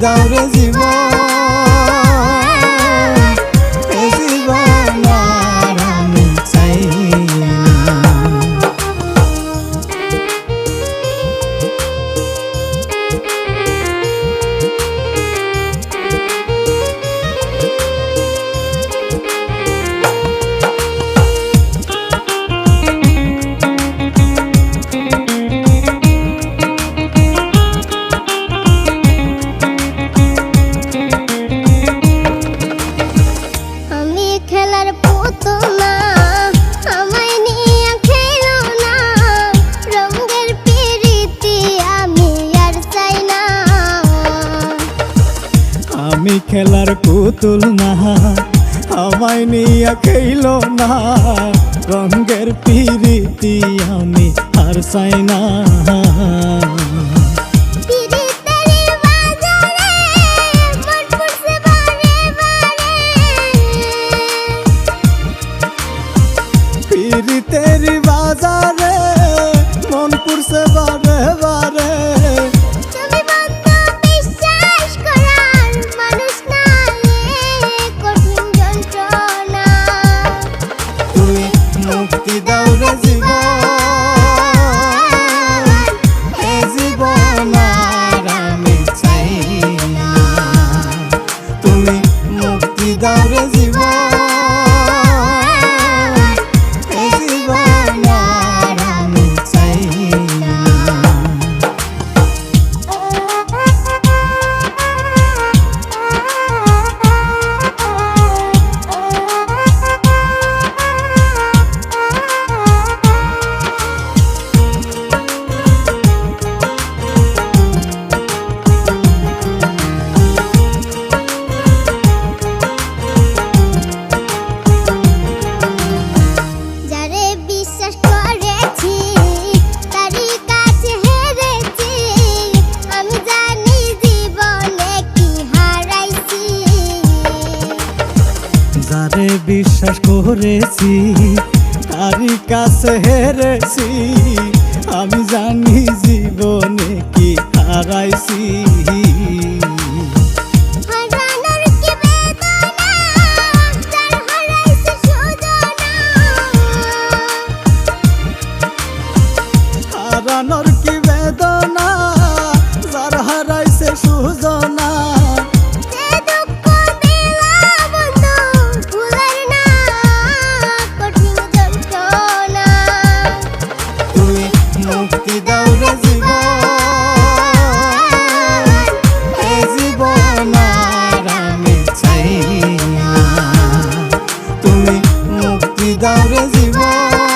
দাও রে জীবন, এ জীবন আর আমি চাই না। আমি খেলার পুতুল না, আমায় নিয়ে খেলো না, রঙের পিরিতি আমি আর চাই না। পিরিতের বাজারে মন পুরছে বারে বারে, মুক্তি দাও রে জীবন, এ জীবন আর আমি চাই না। তুমি মুক্তি দাও রে জীবন, এ জীবন আর আমি চাই না। যারে বিশ্বাস করেছি তারই কাছে হেরেছি, আমি জানি জীবনে কি হারাইছি। হারানোর কি বেদনা, যার হারাইছে সুজনা, মুক্তি দাও রে জীবন, এ জীবন আর আমি চাই না। তুমি মুক্তি দাও রে জীবন।